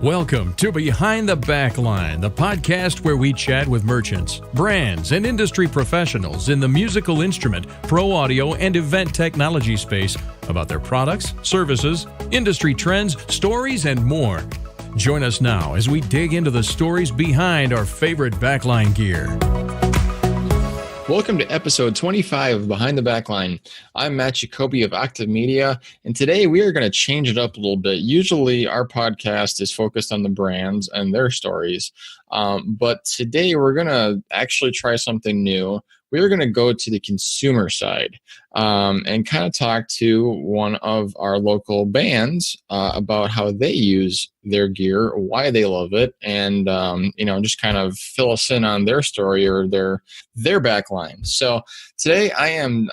Welcome to Behind the Backline, the podcast where we chat with merchants, brands, and industry professionals in the musical instrument, pro audio, and event technology space about their products, services, industry trends, stories, and more. Join us now as we dig into the stories behind our favorite backline gear. Welcome to episode 25 of Behind the Backline. I'm Matt Jacoby of Octave Media, and today we are going to change it up a little bit. Usually our podcast is focused on the brands and their stories, but today we're going to actually try something new. We're going to go to the consumer side and kind of talk to one of our local bands about how they use their gear, why they love it, and just kind of fill us in on their story or their backline. So today I am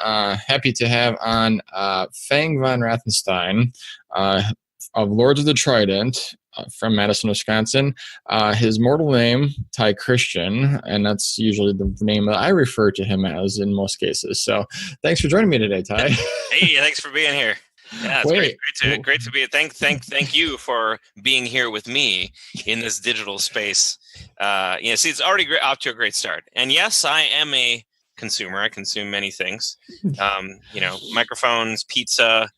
happy to have on Fang VonWrathenstein of Lords of the Trident. From Madison, Wisconsin. His mortal name, Ty Christian, and that's usually the name that I refer to him as in most cases. So thanks for joining me today, Ty. Hey, thanks for being here. Yeah, it's great to be. Thank you for being here with me in this digital space. It's already off to a great start. And yes, I am a consumer. I consume many things. Microphones, pizza,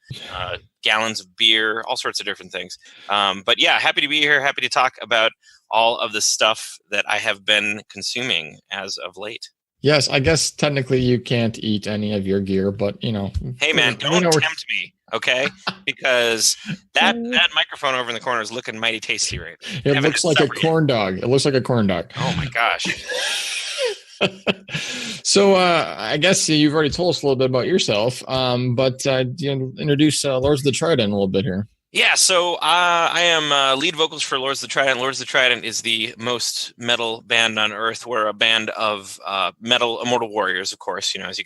gallons of beer, all sorts of different things. But yeah, happy to be here. Happy to talk about all of the stuff that I have been consuming as of late. Yes, I guess technically you can't eat any of your gear, but Hey man, don't tempt me, okay? Because that microphone over in the corner is looking mighty tasty right now. It looks like a corn dog. It looks like a corn dog. Oh my gosh. So I guess you've already told us a little bit about yourself, but introduce Lords of the Trident a little bit here. Yeah, so I am lead vocals for Lords of the Trident. Lords of the Trident is the most metal band on earth. We're a band of metal immortal warriors, of course. As you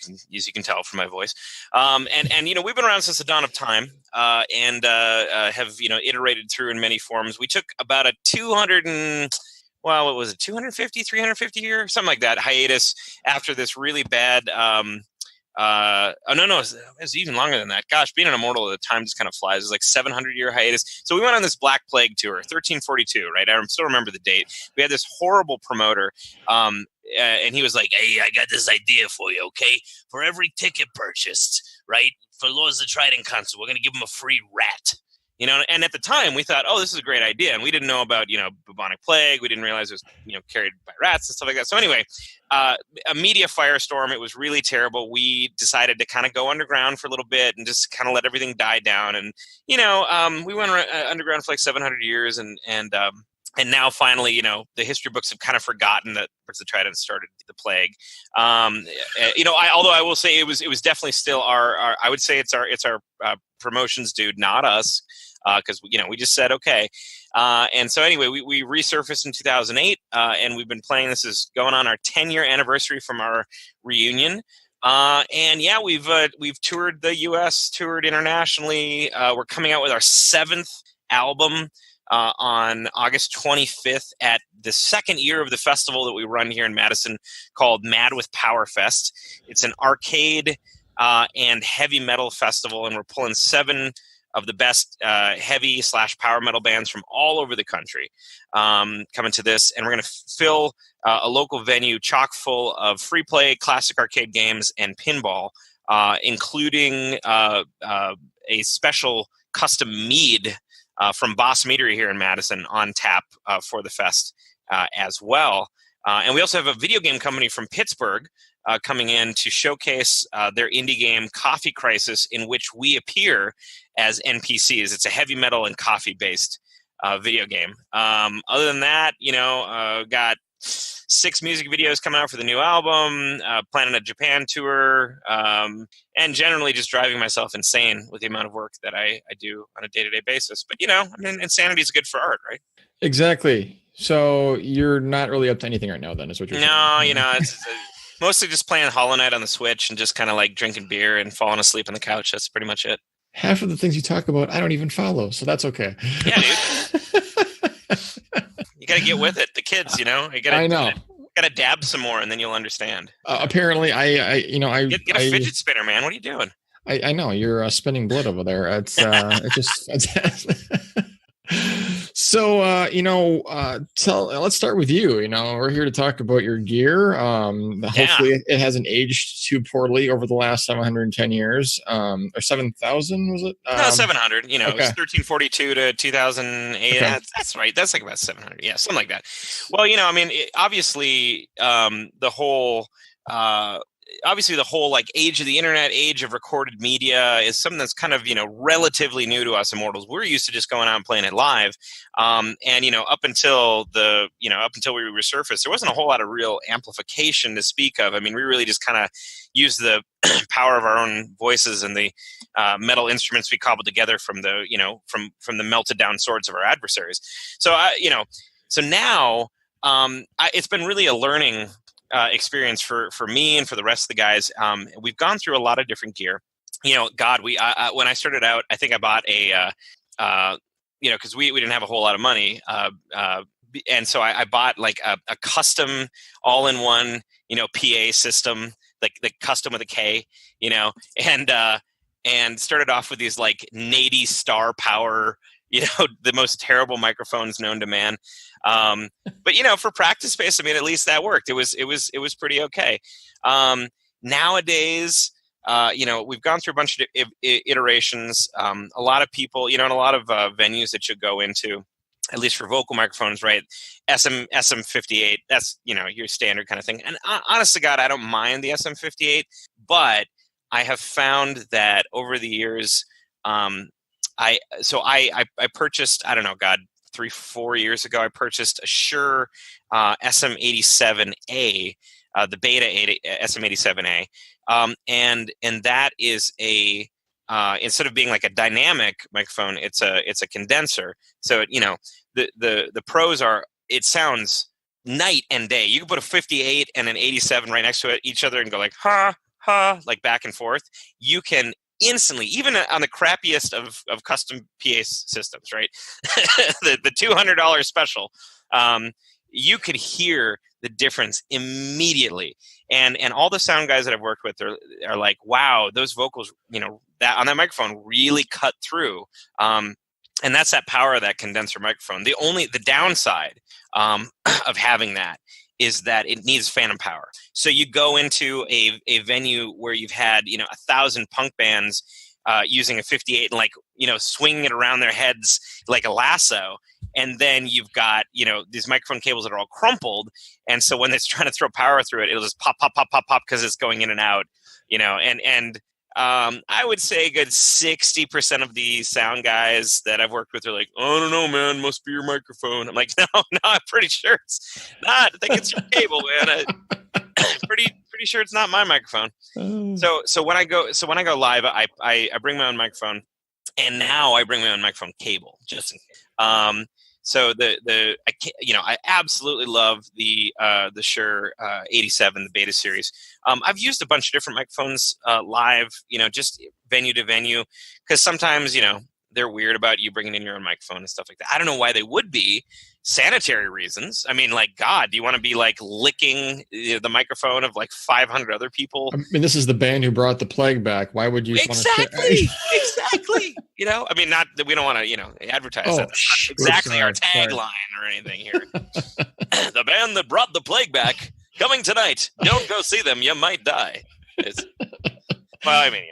can tell from my voice. And we've been around since the dawn of time, and have iterated through in many forms. We took about a 250, 350 year, something like that, hiatus after this really bad. It was even longer than that. Gosh, being an immortal at the time just kind of flies. It was like 700-year hiatus. So we went on this Black Plague tour, 1342, right? I still remember the date. We had this horrible promoter, and he was like, "Hey, I got this idea for you, okay? For every ticket purchased, right, for Lords of the Trident concert, we're going to give them a free rat." And at the time we thought, oh, this is a great idea. And we didn't know about, Bubonic Plague. We didn't realize it was, carried by rats and stuff like that. So anyway, a media firestorm. It was really terrible. We decided to kind of go underground for a little bit and just kind of let everything die down. And, we went underground for like 700 years. And now finally, the history books have kind of forgotten that Lords of the Trident started the plague. Although I will say it was definitely still our I would say it's our promotions dude, not us. Because we just said okay, and so anyway, we resurfaced in 2008, and we've been playing. This is going on our 10-year anniversary from our reunion, and yeah, we've toured the U.S., toured internationally. We're coming out with our 7th album on August 25th at the second year of the festival that we run here in Madison called Mad with Power Fest. It's an arcade and heavy metal festival, and we're pulling 7 of the best heavy/power metal bands from all over the country coming to this. And we're going to fill a local venue chock full of free play, classic arcade games, and pinball, including a special custom mead from Boss Meadery here in Madison on tap for the fest as well. And we also have a video game company from Pittsburgh coming in to showcase their indie game Coffee Crisis, in which we appear as NPCs. It's a heavy metal and coffee-based video game. Other than that, got 6 music videos coming out for the new album, planning a Japan tour, and generally just driving myself insane with the amount of work that I do on a day-to-day basis. But, insanity is good for art, right? Exactly. So you're not really up to anything right now then, is what you're saying? No, it's mostly just playing Hollow Knight on the Switch and just kind of like drinking beer and falling asleep on the couch. That's pretty much it. Half of the things you talk about, I don't even follow, so that's okay. Yeah, dude. You got to get with it. The kids, I know. Got to dab some more, and then you'll understand. Apparently, I get a fidget spinner, man. What are you doing? I know you're spinning blood over there. It's just. So, let's start with you. We're here to talk about your gear. Hopefully it hasn't aged too poorly over the last 710 years, or 7,000, was it? No, 700, okay. It was 1342 to 2008. Okay. That's right. That's like about 700. Yeah, something like that. Well, obviously, the whole like age of the internet, age of recorded media is something that's kind of, relatively new to us immortals. We're used to just going out and playing it live. And, up until we resurfaced, there wasn't a whole lot of real amplification to speak of. I mean, we really just kind of used the power of our own voices and the metal instruments we cobbled together from the, from the melted down swords of our adversaries. So, so now it's been really a learning experience for me and for the rest of the guys. We've gone through a lot of different gear. When I started out, I think I bought a, because we didn't have a whole lot of money, and so I bought like a custom all-in-one, PA system, like the custom with a K, and started off with these like Nady Star Power, the most terrible microphones known to man. But for practice space, I mean, at least that worked. It was pretty okay. Nowadays, we've gone through a bunch of iterations. A lot of people, in a lot of venues that you go into, at least for vocal microphones, right? SM58, that's, your standard kind of thing. And honest to God, I don't mind the SM58, but I have found that over the years, I purchased, I don't know, 3-4 years ago, I purchased a Shure SM87A, the Beta SM87A, and that is a instead of being like a dynamic microphone, it's a condenser. So the pros are, it sounds night and day. You can put a 58 and an 87 right next to each other and go like ha ha, like back and forth. You can instantly, even on the crappiest of custom PA systems, right? the $200 special, you could hear the difference immediately. And all the sound guys that I've worked with are like, wow, those vocals, that on that microphone really cut through. And that's that power of that condenser microphone. The downside of having that is that it needs phantom power. So you go into a venue where you've had 1,000 punk bands using a 58 and swinging it around their heads like a lasso, and then you've got these microphone cables that are all crumpled, and so when it's trying to throw power through it, it'll just pop pop pop pop pop because it's going in and out, and I would say a good 60% of the sound guys that I've worked with are like, oh, I don't know, man, must be your microphone. I'm like, no, I'm pretty sure it's not. I think it's your cable, man. Pretty sure it's not my microphone. So when I go live, I bring my own microphone, and now I bring my own microphone cable just in case. So I absolutely love the Shure 87, the Beta series. I've used a bunch of different microphones live, just venue to venue, because sometimes they're weird about you bringing in your own microphone and stuff like that. I don't know why they would be. Sanitary reasons. I mean, like, God, do you want to be like licking the microphone of like 500 other people? I mean, this is the band who brought the plague back. Why would you exactly? I mean, not that we don't want to, advertise that. That's not exactly our tagline or anything here. The band that brought the plague back, coming tonight. Don't go see them. You might die. Well, I mean,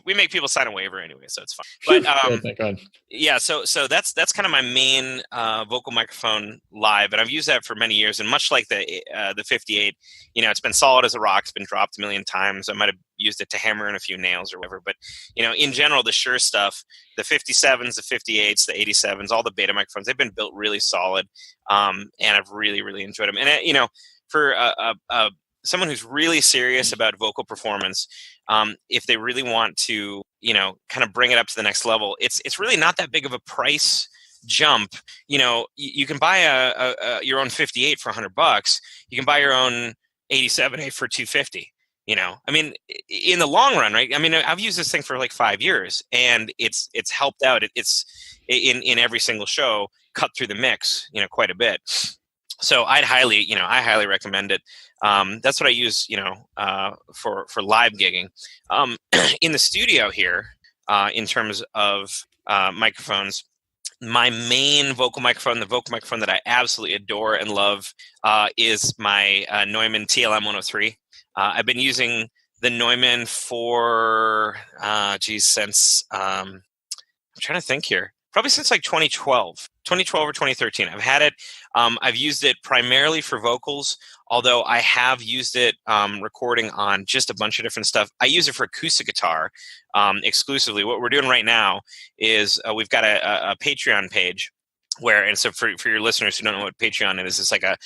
we make people sign a waiver anyway, so it's fine. But thank God. Yeah, so that's kind of my main vocal microphone live, and I've used that for many years. And much like the 58, it's been solid as a rock. It's been dropped a million times. I might have used it to hammer in a few nails or whatever. But in general, the Shure stuff, the 57s, the 58s, the 87s, all the Beta microphones, they've been built really solid, and I've really, really enjoyed them. And for someone who's really serious about vocal performance, if they really want to, kind of bring it up to the next level, it's really not that big of a price jump. You can buy your own 58 for $100. You can buy your own 87A for $250. I mean, in the long run, right? I mean, I've used this thing for like 5 years, and it's helped out. It's in every single show, cut through the mix, quite a bit. So I highly recommend it. That's what I use, for live gigging. In the studio here, in terms of microphones, my main vocal microphone, the vocal microphone that I absolutely adore and love, is my Neumann TLM 103. I've been using the Neumann for, since, I'm trying to think here, probably since like 2012 or 2013. I've had it. I've used it primarily for vocals, although I have used it recording on just a bunch of different stuff. I use it for acoustic guitar exclusively. What we're doing right now is we've got a Patreon page where, and so for your listeners who don't know what Patreon is, it's like a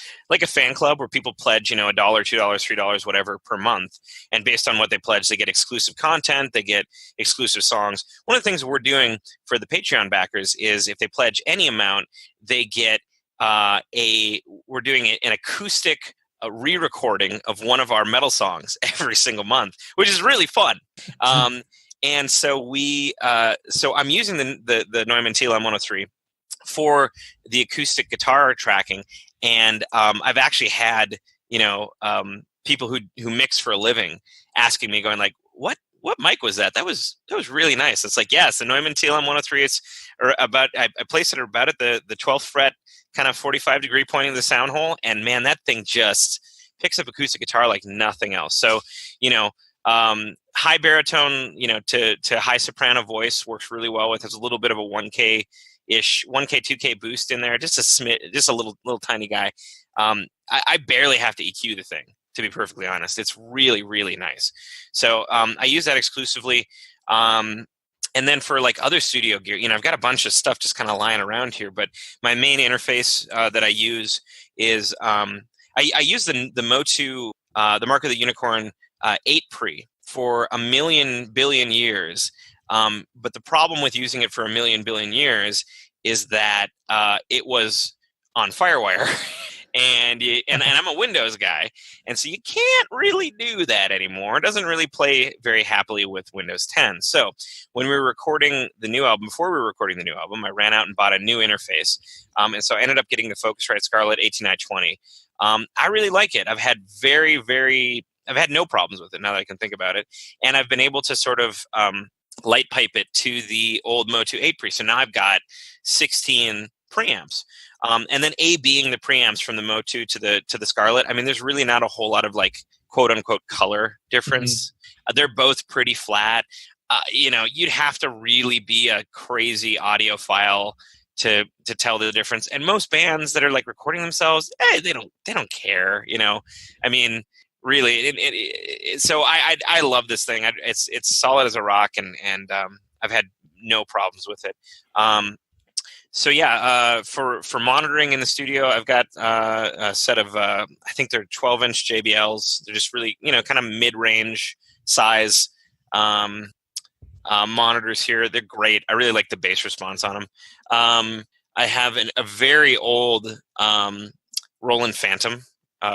fan club where people pledge, $1, $2, $3, whatever per month. And based on what they pledge, they get exclusive content, they get exclusive songs. One of the things we're doing for the Patreon backers is if they pledge any amount, they get we're doing an acoustic re-recording of one of our metal songs every single month, which is really fun. And so so I'm using the Neumann TLM 103 for the acoustic guitar tracking, and I've actually had people who mix for a living asking me, going like, what mic was that? That was really nice. It's like, yes, the Neumann TLM 103. It's about, I placed it about at the 12th fret, kind of 45-degree pointing of the sound hole, and man, that thing just picks up acoustic guitar like nothing else. So high baritone to high soprano voice works really well with. Has a little bit of a 1K 2K boost in there, just a little tiny guy. I barely have to EQ the thing, to be perfectly honest. It's really, really nice. So I use that exclusively. And then for like other studio gear, I've got a bunch of stuff just kind of lying around here, but my main interface that I use is I use the Motu, the Mark of the Unicorn 8 pre for a million billion years. But the problem with using it for a million billion years is that it was on FireWire, and I'm a Windows guy, and so you can't really do that anymore. It doesn't really play very happily with Windows 10. So when we were recording the new album, before we were recording the new album, I ran out and bought a new interface, and so I ended up getting the Focusrite Scarlett 18920. I really like it. I've had I've had no problems with it now that I can think about it, and I've been able to sort of light pipe it to the old Motu 8 pre. So now I've got 16 preamps. And then A being the preamps from the Motu to the Scarlett. I mean, there's really not a whole lot of like quote unquote color difference. Mm-hmm. They're both pretty flat. You'd have to really be a crazy audiophile to tell the difference. And most bands that are like recording themselves, they don't care. I mean, really, so I love this thing. It's solid as a rock, and I've had no problems with it. So yeah, for monitoring in the studio, I've got a set of I think they're 12-inch JBLs. They're just really kind of mid-range size monitors here. They're great. I really like the bass response on them. I have a very old Roland Phantom.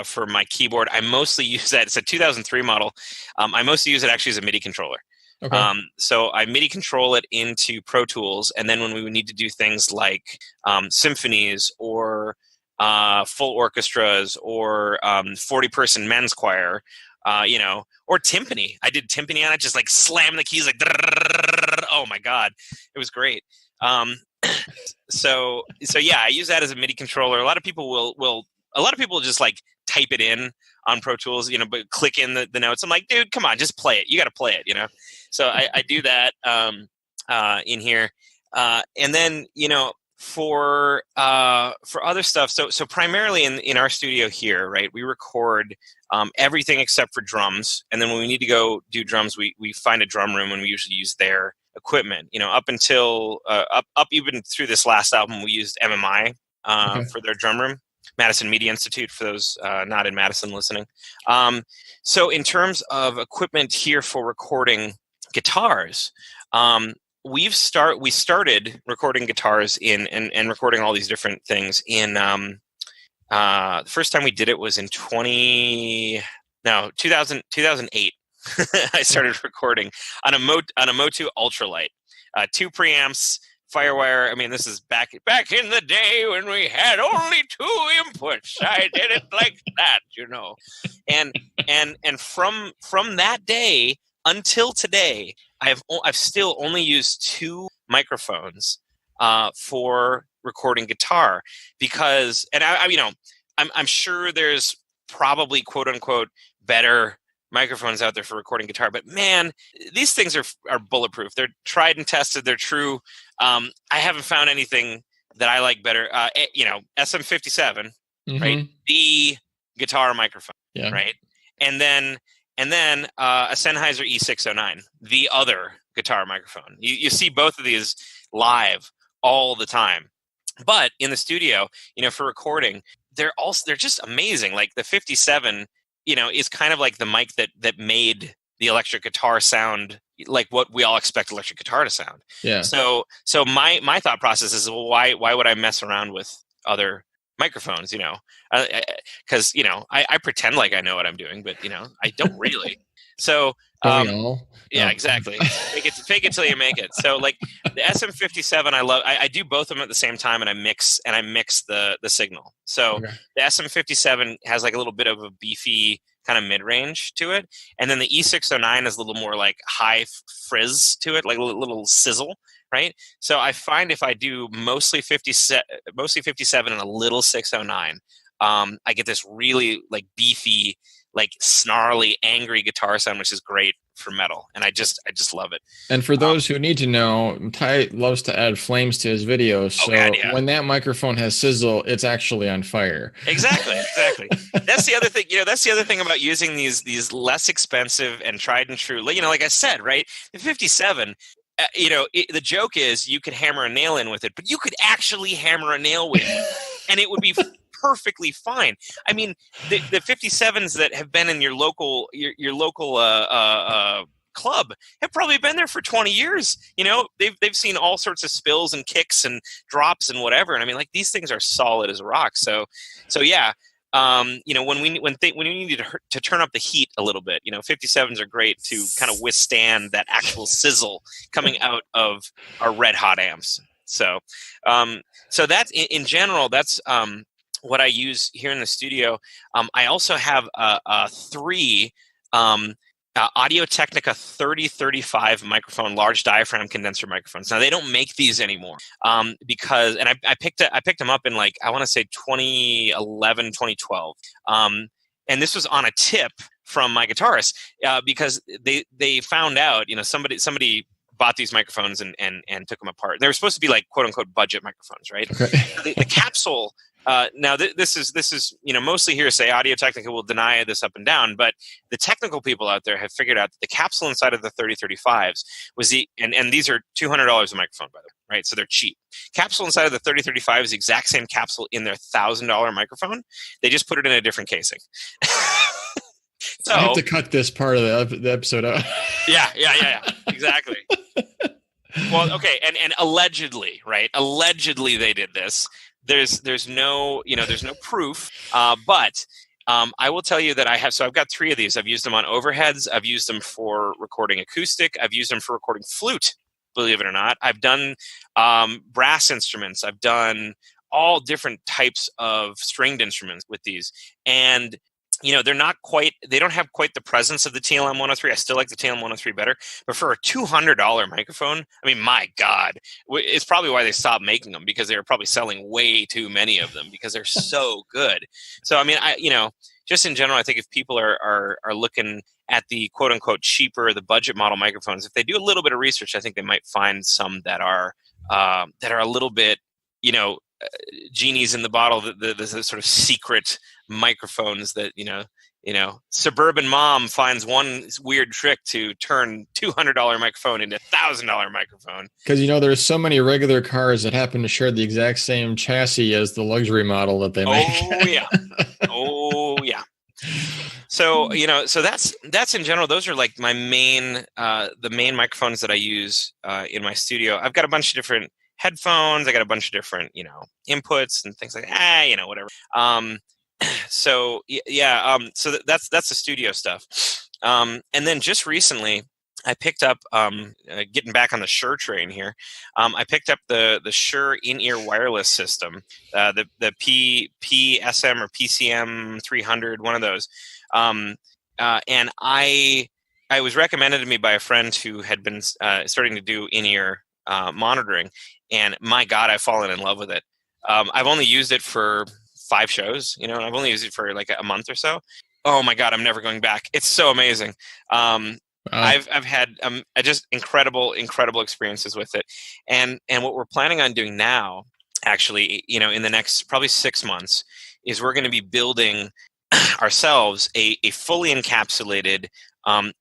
For my keyboard. I mostly use that. It's a 2003 model. I mostly use it actually as a MIDI controller. Okay. So I MIDI control it into Pro Tools, and then when we need to do things like symphonies or full orchestras or 40-person men's choir, or timpani. I did timpani on it, just like slam the keys like, oh my God, it was great. So yeah, I use that as a MIDI controller. A lot of people will just like type it in on Pro Tools, but click in the notes. I'm like, dude, come on, just play it. You got to play it, So I do that in here, and then for other stuff. So primarily in our studio here, right, we record everything except for drums, and then when we need to go do drums, we find a drum room, and we usually use their equipment. Up until up even through this last album, we used MMI for their drum room. Madison Media Institute, for those not in Madison listening. So in terms of equipment here for recording guitars, we started recording guitars and recording all these different things in the first time we did it was in 2008. I started recording on a Motu Ultralight, 2 preamps, FireWire. I mean, this is back in the day when we had only 2 inputs. I did it like that, And from that day until today, I've still only used 2 microphones for recording guitar, because, and I'm sure there's probably quote unquote better microphones out there for recording guitar, but man, these things are bulletproof. They're tried and tested. They're true. I haven't found anything that I like better. SM57, right? The guitar microphone, right? And then a Sennheiser E609, the other guitar microphone. You see both of these live all the time, but in the studio, for recording, they're just amazing. Like the 57, is kind of like the mic that made the electric guitar sound like what we all expect electric guitar to sound. Yeah. So my thought process is, well, why would I mess around with other microphones? Because I pretend like I know what I'm doing, but I don't really. So yeah, exactly. Fake it till you make it. So like the SM57, I love. I do both of them at the same time, and I mix the signal. So the SM57 has like a little bit of a beefy kind of mid-range to it, and then the E609 is a little more like high frizz to it, like a little sizzle, right? So I find if I do mostly 57 and a little 609, I get this really like beefy, like snarly, angry guitar sound, which is great for metal, and I just love it. And for those who need to know, Ty loves to add flames to his videos. So when that microphone has sizzle, it's actually on fire. Exactly. That's the other thing. That's the other thing about using these less expensive and tried and true. Like I said, right? The 57. The joke is you could hammer a nail in with it, but you could actually hammer a nail with it, and it would be perfectly fine. I mean, the 57s that have been in your local club have probably been there for 20 years. They've seen all sorts of spills and kicks and drops and whatever. And I mean, like, these things are solid as a rock. So yeah. When we need to turn up the heat a little bit, 57s are great to kind of withstand that actual sizzle coming out of our red hot amps. So that's in general, that's what I use here in the studio. I also have three Audio-Technica 3035 microphone, large diaphragm condenser microphones. Now they don't make these anymore because, and I picked them up in like, I want to say 2011, 2012. And this was on a tip from my guitarist because they found out, somebody bought these microphones and took them apart. They were supposed to be like quote unquote budget microphones, right? Okay. The capsule. Now this is mostly hearsay. Audio-Technica will deny this up and down, but the technical people out there have figured out that the capsule inside of the 3035s was and these are $200 a microphone, by the way, right? So they're cheap. Capsule inside of the 3035 is the exact same capsule in their $1,000 microphone. They just put it in a different casing. So I have to cut this part of the episode out. Yeah, exactly. Well, okay, and allegedly, right? Allegedly, they did this. There's no proof, but I will tell you that I've got three of these. I've used them on overheads. I've used them for recording acoustic. I've used them for recording flute, believe it or not. I've done brass instruments. I've done all different types of stringed instruments with these. And they don't have quite the presence of the TLM 103. I still like the TLM 103 better, but for a $200 microphone, I mean, my God, it's probably why they stopped making them, because they were probably selling way too many of them because they're so good. So, I mean, just in general, I think if people are looking at the quote unquote cheaper, the budget model microphones, if they do a little bit of research, I think they might find some that are a little bit, genies in the bottle, the sort of secret microphones that suburban mom finds one weird trick to turn $200 microphone into $1,000 microphone. Because there's so many regular cars that happen to share the exact same chassis as the luxury model that they make. Oh yeah. So so that's in general. Those are like my main the main microphones that I use in my studio. I've got a bunch of different headphones. I got a bunch of different, inputs and things like whatever. So that's the studio stuff. And then just recently I picked up, getting back on the Shure train here. I picked up the Shure in-ear wireless system, the PSM or PCM 300, one of those. And I was recommended to me by a friend who had been starting to do in-ear monitoring, and my God, I've fallen in love with it. I've only used it for 5 shows, and I've only used it for like a month or so. Oh my God, I'm never going back. It's so amazing. Wow. I've had just incredible experiences with it, and what we're planning on doing now, actually, in the next probably 6 months, is we're going to be building ourselves a fully encapsulated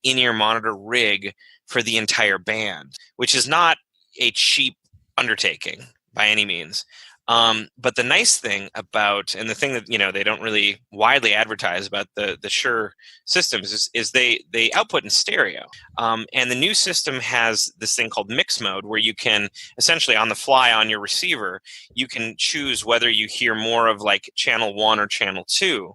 in-ear monitor rig for the entire band, which is not a cheap undertaking by any means. But the nice thing about, and the thing that they don't really widely advertise about the Shure systems is they output in stereo. And the new system has this thing called mix mode, where you can essentially on the fly on your receiver, you can choose whether you hear more of like channel 1 or channel 2.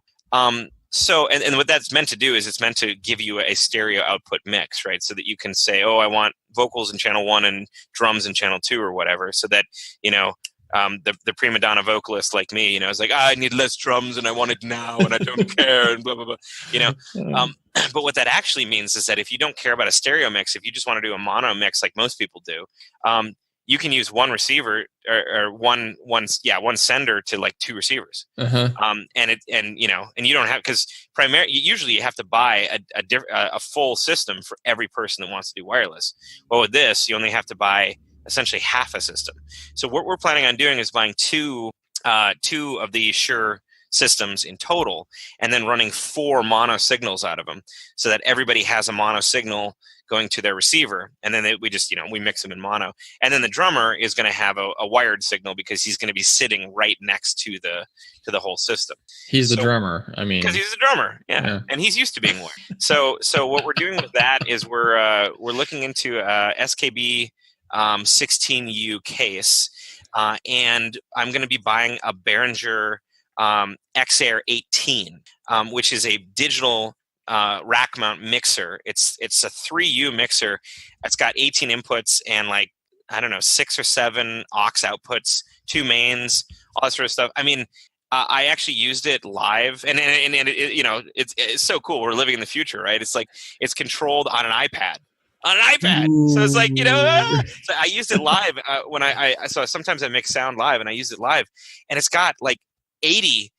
So, and what that's meant to do is it's meant to give you a stereo output mix, right? So that you can say, oh, I want vocals in channel 1 and drums in channel 2 or whatever, so that, the prima donna vocalist like me, is like, I need less drums and I want it now and I don't care and blah, blah, blah, But what that actually means is that if you don't care about a stereo mix, if you just want to do a mono mix like most people do, you can use one receiver or one sender to like 2 receivers. And you don't have, because usually you have to buy a full system for every person that wants to do wireless. Well, with this, you only have to buy essentially half a system. So what we're planning on doing is buying two of the Shure systems in total, and then running 4 mono signals out of them, so that everybody has a mono signal going to their receiver, and then we just we mix them in mono. And then the drummer is going to have a wired signal, because he's going to be sitting right next to the whole system. He's the drummer. I mean, because he's the drummer, yeah, and he's used to being one. So what we're doing with that is we're looking into SKB 16U case, and I'm going to be buying a Behringer XR 18, which is a digital rack mount mixer. It's a 3U mixer. It's got 18 inputs and 6 or 7 aux outputs, 2 mains, all that sort of stuff. I mean, I actually used it live, and it's so cool. We're living in the future, right? It's like it's controlled on an iPad. Ooh. So it's like, so I used it live when so sometimes I mix sound live, and I use it live, and it's got 80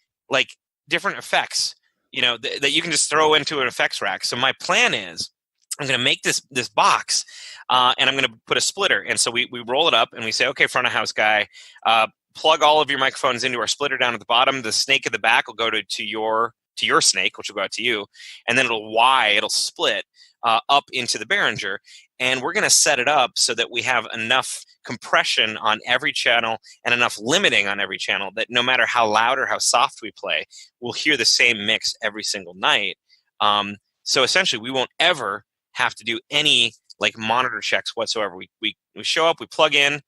different effects, that you can just throw into an effects rack. So my plan is I'm going to make this box, and I'm going to put a splitter. And so we roll it up and we say, okay, front of house guy, plug all of your microphones into our splitter down at the bottom. The snake at the back will go to your snake, which will go out to you, and then it'll split up into the Behringer, and we're going to set it up so that we have enough compression on every channel and enough limiting on every channel that no matter how loud or how soft we play, we'll hear the same mix every single night. So essentially, we won't ever have to do any monitor checks whatsoever. We show up, we plug in.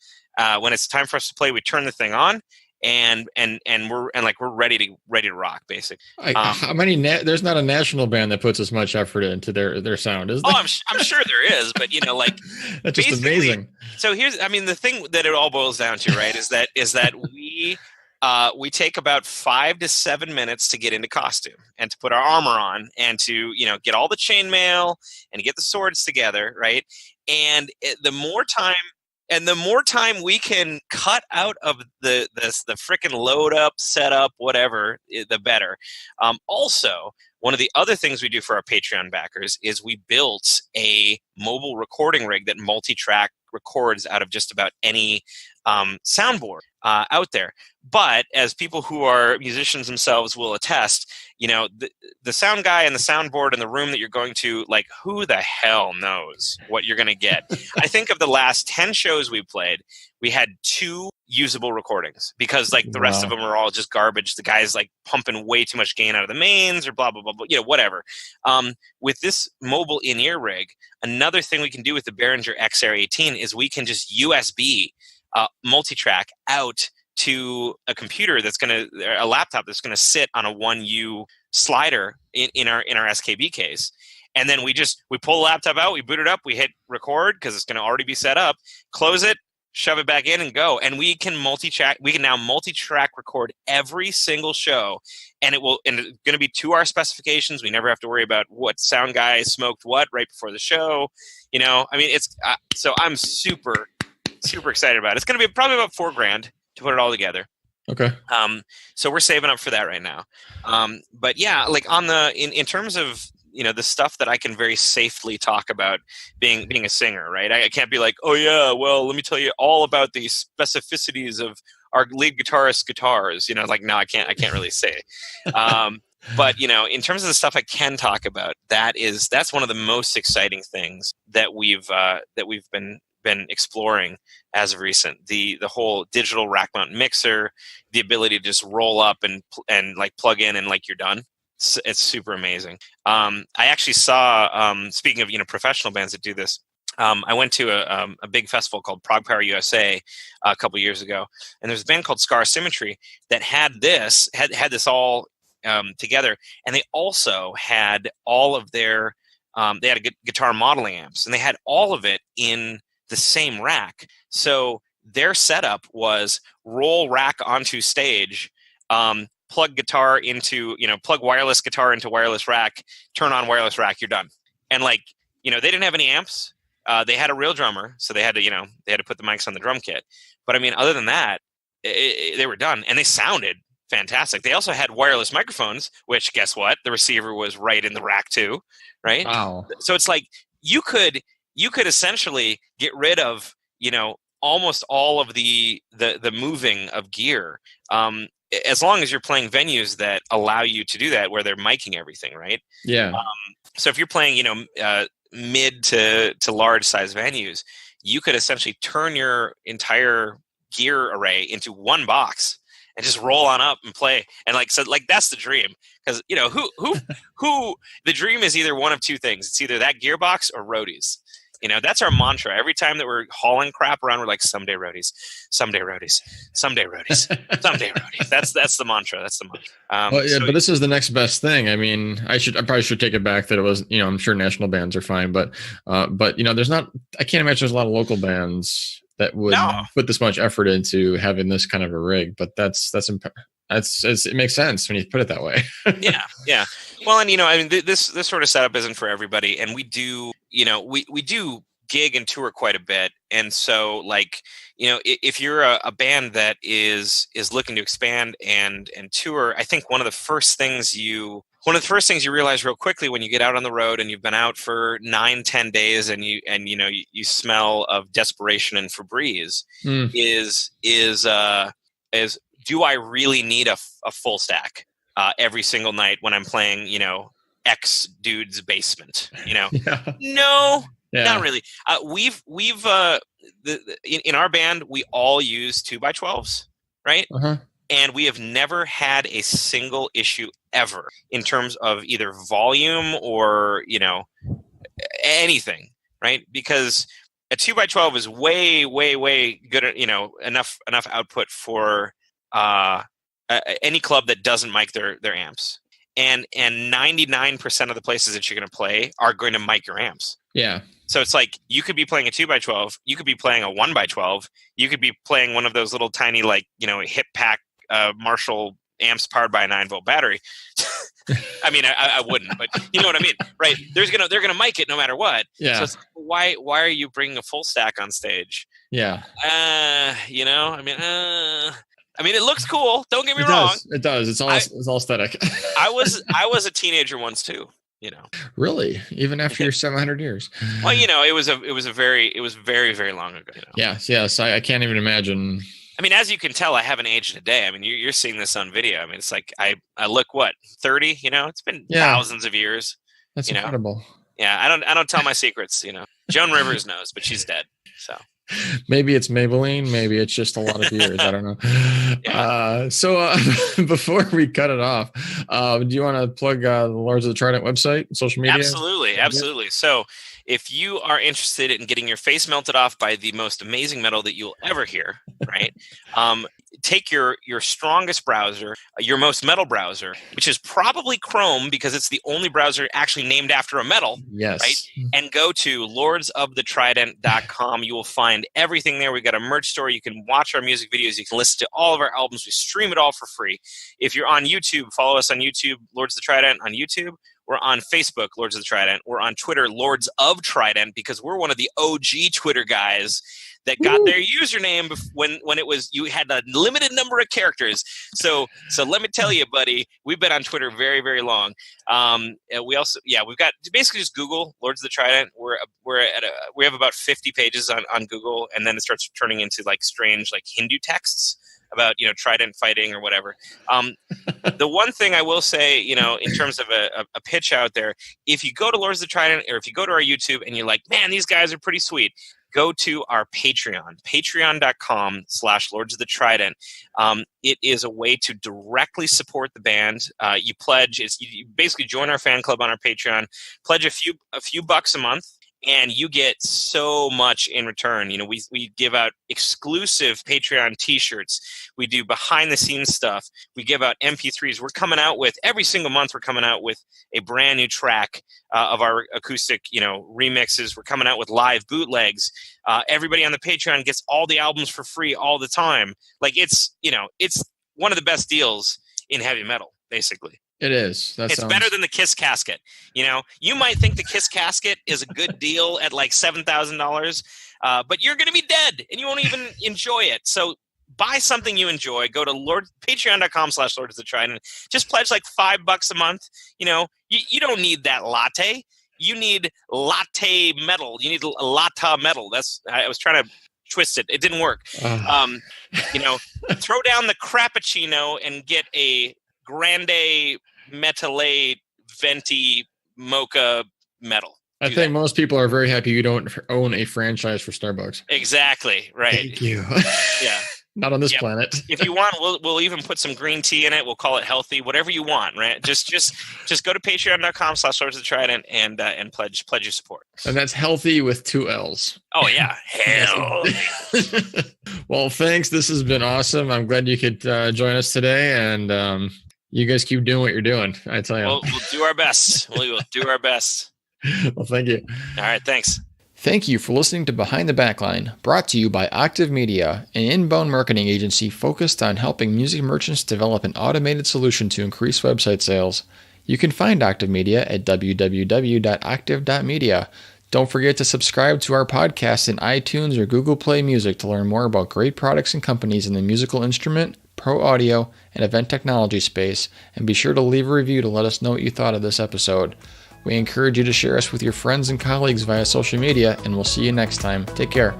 When it's time for us to play, we turn the thing on, and we're ready to rock, basically. How many? There's not a national band that puts as much effort into their sound, is there? Oh, I'm sure there is, but that's just amazing. So the thing that it all boils down to, right, is that we take about 5 to 7 minutes to get into costume and to put our armor on and to get all the chainmail and get the swords together, right? And the more time we can cut out of the frickin' load up, set up, whatever, the better. Also, one of the other things we do for our Patreon backers is we built a mobile recording rig that multi-track records out of just about any soundboard out there. But as people who are musicians themselves will attest, the sound guy and the soundboard in the room that you're going to, who the hell knows what you're going to get? I think of the last 10 shows we played, we had 2 usable recordings, because the rest of them are all just garbage. The guy's pumping way too much gain out of the mains or blah, blah, blah, blah, whatever. With this mobile in-ear rig, another thing we can do with the Behringer XR 18 is we can just USB multi-track out to a computer a laptop that's going to sit on a 1U slider in our SKB case. And then we pull the laptop out, we boot it up, we hit record because it's going to already be set up, close it, shove it back in and go. And we can now multi-track record every single show, and it's going to be to our specifications. We never have to worry about what sound guy smoked what right before the show. So I'm super super excited about it. It's going to be probably about $4,000 to put it all together. Okay. So we're saving up for that right now. But yeah, like in terms of, the stuff that I can very safely talk about being a singer, right? I can't be like, oh yeah, well, let me tell you all about the specificities of our lead guitarist's guitars. Like, no, I can't really say. But in terms of the stuff I can talk about, that's one of the most exciting things that we've been exploring as of recent. The whole digital rack mount mixer, the ability to just roll up and like plug in and like you're done. It's super amazing. I actually saw, speaking of professional bands that do this, I went to a big festival called Prog Power USA a couple years ago, and there's a band called Scar Symmetry that had this all together, and they also had all of their they had guitar modeling amps, and they had all of it in the same rack. So their setup was roll rack onto stage, plug guitar into, plug wireless guitar into wireless rack, turn on wireless rack, you're done. And like, they didn't have any amps. They had a real drummer, so they had to put the mics on the drum kit. But I mean, other than that, they were done, and they sounded fantastic. They also had wireless microphones, which guess what? The receiver was right in the rack too, right? Wow. So it's like you could essentially get rid of, almost all of the moving of gear, as long as you're playing venues that allow you to do that, where they're miking everything, right? Yeah. So if you're playing, mid to large size venues, you could essentially turn your entire gear array into one box and just roll on up and play. And that's the dream, because who the dream is either one of two things. It's either that gearbox or roadies. That's our mantra. Every time that we're hauling crap around, we're like, someday roadies, someday roadies, someday roadies, someday roadies. That's the mantra. That's the mantra. But this is the next best thing. I mean, I probably should take it back that it was, I'm sure national bands are fine, but there's not, I can't imagine there's a lot of local bands that would put this much effort into having this kind of a rig, but it makes sense when you put it that way. Yeah. Well, and this sort of setup isn't for everybody, and we do, we do gig and tour quite a bit, and so if you're a band that is looking to expand and tour, I think one of the first things you realize real quickly when you get out on the road and you've been out for 9-10 days and you smell of desperation and Febreze is do I really need a full stack every single night when I'm playing, X dude's basement? Yeah. No, Yeah. not really. We've in our band, we all use 2x12s, right? Uh-huh. And we have never had a single issue ever in terms of either volume or, anything, right? Because a 2x12 is way, way, way good at, enough output for any club that doesn't mic their amps. And 99% of the places that you're going to play are going to mic your amps. Yeah. So it's like you could be playing a 2x12, you could be playing a 1x12, you could be playing one of those little tiny hip pack Marshall amps powered by a 9-volt battery. I mean, I wouldn't, but you know what I mean, right? They're gonna mic it no matter what. Yeah. So it's, why are you bringing a full stack on stage? Yeah. I mean, it looks cool. Don't get me wrong. It does. It's all aesthetic. I was a teenager once too. Really, even after your 700 years. Well, it was very, very long ago. Yes. I can't even imagine. I mean, as you can tell, I haven't aged a day. I mean, you're seeing this on video. I mean, it's like I look 30. It's been thousands of years. That's incredible. Yeah, I don't tell my secrets. Joan Rivers knows, but she's dead. So maybe it's Maybelline. Maybe it's just a lot of years. I don't know. Yeah. So before we cut it off, do you want to plug the Lords of the Trident website, social media? Absolutely. So if you are interested in getting your face melted off by the most amazing metal that you'll ever hear, right? Take your strongest browser, your most metal browser, which is probably Chrome because it's the only browser actually named after a metal. Yes. Right? And go to lordsofthetrident.com. You will find everything there. We've got a merch store. You can watch our music videos. You can listen to all of our albums. We stream it all for free. If you're on YouTube, follow us on YouTube, Lords of the Trident on YouTube. We're on Facebook, Lords of the Trident. We're on Twitter, Lords of Trident, because we're one of the OG Twitter guys that got their username when it was, you had a limited number of characters. So let me tell you, buddy, we've been on Twitter very, very long. We also, we've got basically just Google Lords of the Trident. We have about 50 pages on Google, and then it starts turning into like strange like Hindu texts about, Trident fighting or whatever. The one thing I will say, in terms of a pitch out there, if you go to Lords of the Trident, or if you go to our YouTube and you're like, man, these guys are pretty sweet, go to our Patreon, patreon.com/Lords of the Trident. It is a way to directly support the band. You pledge, you basically join our fan club on our Patreon, pledge a few bucks a month, and you get so much in return. We give out exclusive Patreon t-shirts. We do behind the scenes stuff. We give out MP3s. We're coming out with, every single month, we're coming out with a brand new track of our acoustic, remixes. We're coming out with live bootlegs. Everybody on the Patreon gets all the albums for free all the time. Like it's one of the best deals in heavy metal, basically. It is. It's better than the Kiss casket. You might think the Kiss casket is a good deal at like $7,000, but you're going to be dead and you won't even enjoy it. So buy something you enjoy. Go to patreon.com/Lords of the Trident. Just pledge like $5 a month. You don't need that latte. You need latte metal. You need lata metal. I was trying to twist it. It didn't work. Throw down the crappuccino and get a grande metallate venti mocha metal. I think most people are very happy you don't own a franchise for Starbucks. Exactly. Right. Thank you. Yeah. Not on this planet. If you want, we'll even put some green tea in it. We'll call it healthy, whatever you want, right? Just go to patreon.com/Lords of the Trident and pledge your support. And that's healthy with 2 L's. Oh yeah. Hell. Well, thanks. This has been awesome. I'm glad you could join us today, and you guys keep doing what you're doing. I tell you. We'll do our best. We will do our best. Well, thank you. All right. Thanks. Thank you for listening to Behind the Backline, brought to you by Octave Media, an inbound marketing agency focused on helping music merchants develop an automated solution to increase website sales. You can find Octave Media at www.octave.media. Don't forget to subscribe to our podcast in iTunes or Google Play Music to learn more about great products and companies in the musical instrument, pro audio, and event technology space, and be sure to leave a review to let us know what you thought of this episode. We encourage you to share us with your friends and colleagues via social media, and we'll see you next time. Take care.